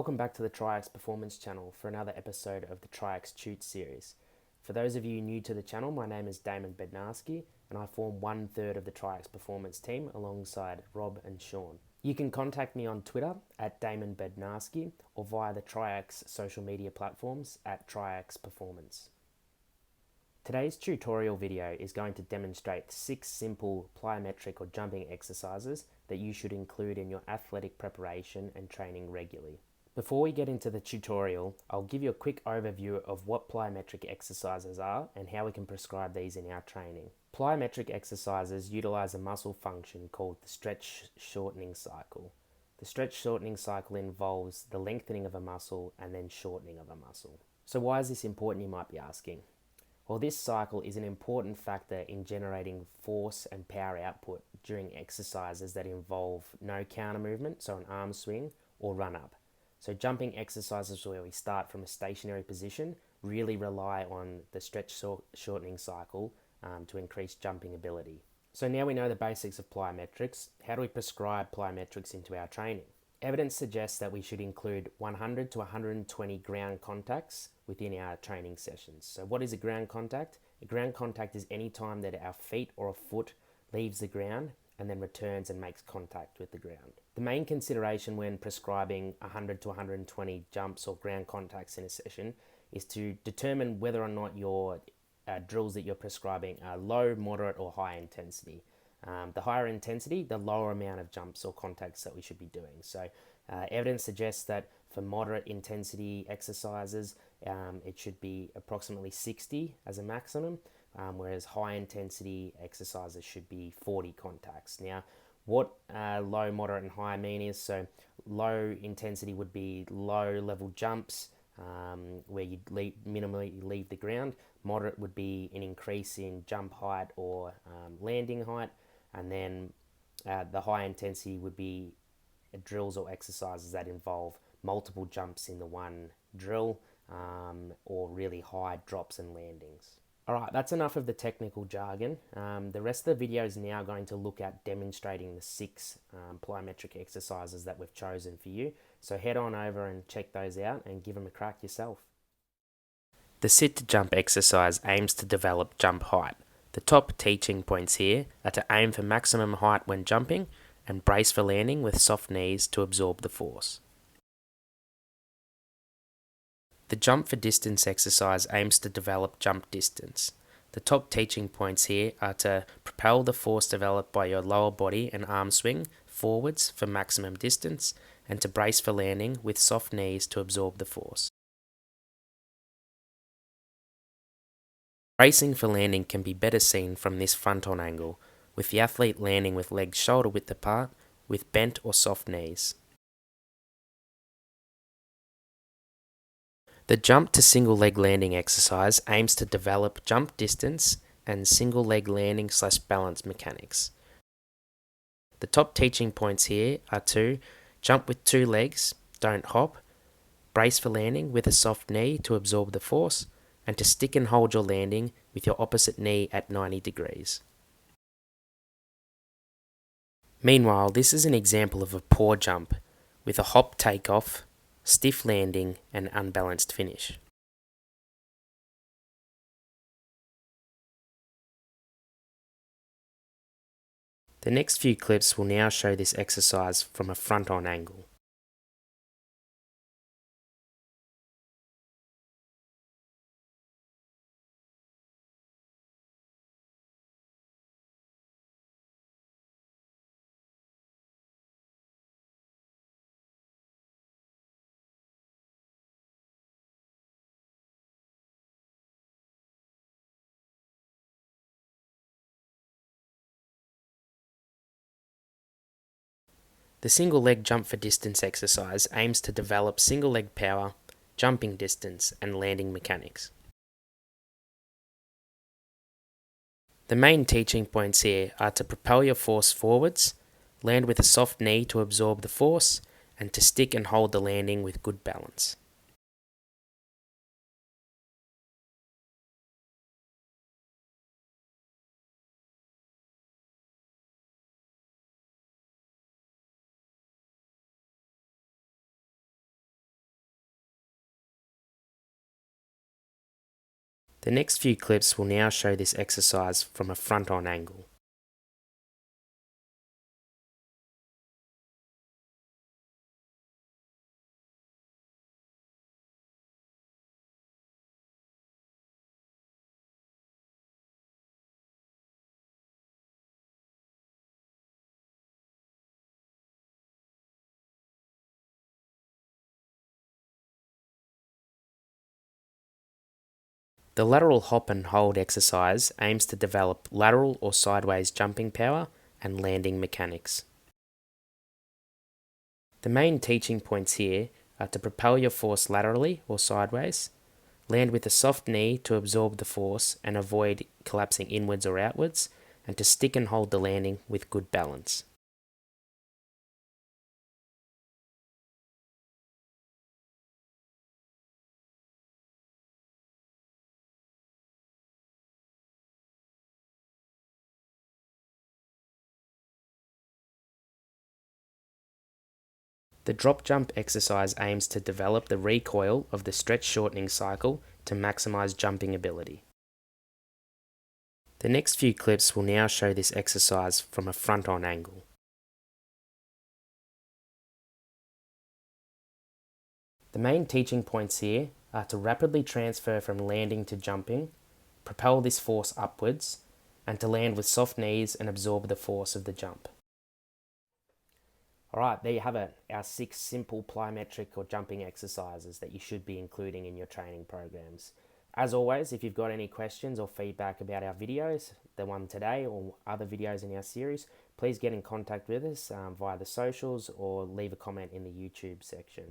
Welcome back to the Triax Performance channel for another episode of the Triax Tute series. For those of you new to the channel, my name is Damon Bednarski and I form 1/3 of the Triax Performance team alongside Rob and Sean. You can contact me on Twitter at Damon Bednarski or via the Triax social media platforms at Triax Performance. Today's tutorial video is going to demonstrate 6 simple plyometric or jumping exercises that you should include in your athletic preparation and training regularly. Before we get into the tutorial, I'll give you a quick overview of what plyometric exercises are and how we can prescribe these in our training. Plyometric exercises utilize a muscle function called the stretch shortening cycle. The stretch shortening cycle involves the lengthening of a muscle and then shortening of a muscle. So why is this important, you might be asking? Well, this cycle is an important factor in generating force and power output during exercises that involve no counter movement, so an arm swing or run up. So jumping exercises where we start from a stationary position really rely on the stretch shortening cycle to increase jumping ability. So now we know the basics of plyometrics. How do we prescribe plyometrics into our training? Evidence suggests that we should include 100 to 120 ground contacts within our training sessions. So what is a ground contact? A ground contact is any time that our feet or a foot leaves the ground and then returns and makes contact with the ground. The main consideration when prescribing 100 to 120 jumps or ground contacts in a session is to determine whether or not your drills that you're prescribing are low, moderate or high intensity. The higher intensity, the lower amount of jumps or contacts that we should be doing. So evidence suggests that for moderate intensity exercises, it should be approximately 60 as a maximum, whereas high intensity exercises should be 40 contacts. Now, what low, moderate and high mean is, so low intensity would be low level jumps where you minimally leave the ground. Moderate would be an increase in jump height or landing height. And then the high intensity would be drills or exercises that involve multiple jumps in the one drill or really high drops and landings. Alright, that's enough of the technical jargon. The rest of the video is now going to look at demonstrating the 6 plyometric exercises that we've chosen for you. So head on over and check those out and give them a crack yourself. The sit to jump exercise aims to develop jump height. The top teaching points here are to aim for maximum height when jumping and brace for landing with soft knees to absorb the force. The jump for distance exercise aims to develop jump distance. The top teaching points here are to propel the force developed by your lower body and arm swing forwards for maximum distance and to brace for landing with soft knees to absorb the force. Bracing for landing can be better seen from this front-on angle, with the athlete landing with legs shoulder width apart, with bent or soft knees. The jump to single leg landing exercise aims to develop jump distance and single leg landing / balance mechanics. The top teaching points here are to jump with 2 legs, don't hop, brace for landing with a soft knee to absorb the force, and to stick and hold your landing with your opposite knee at 90 degrees. Meanwhile, this is an example of a poor jump with a hop takeoff, stiff landing and unbalanced finish. The next few clips will now show this exercise from a front-on angle. The single leg jump for distance exercise aims to develop single leg power, jumping distance and landing mechanics. The main teaching points here are to propel your force forwards, land with a soft knee to absorb the force, and to stick and hold the landing with good balance. The next few clips will now show this exercise from a front-on angle. The lateral hop and hold exercise aims to develop lateral or sideways jumping power and landing mechanics. The main teaching points here are to propel your force laterally or sideways, land with a soft knee to absorb the force and avoid collapsing inwards or outwards, and to stick and hold the landing with good balance. The drop jump exercise aims to develop the recoil of the stretch shortening cycle to maximize jumping ability. The next few clips will now show this exercise from a front-on angle. The main teaching points here are to rapidly transfer from landing to jumping, propel this force upwards, and to land with soft knees and absorb the force of the jump. Alright, there you have it, our 6 simple plyometric or jumping exercises that you should be including in your training programs. As always, if you've got any questions or feedback about our videos, the one today or other videos in our series, please get in contact with us via the socials or leave a comment in the YouTube section.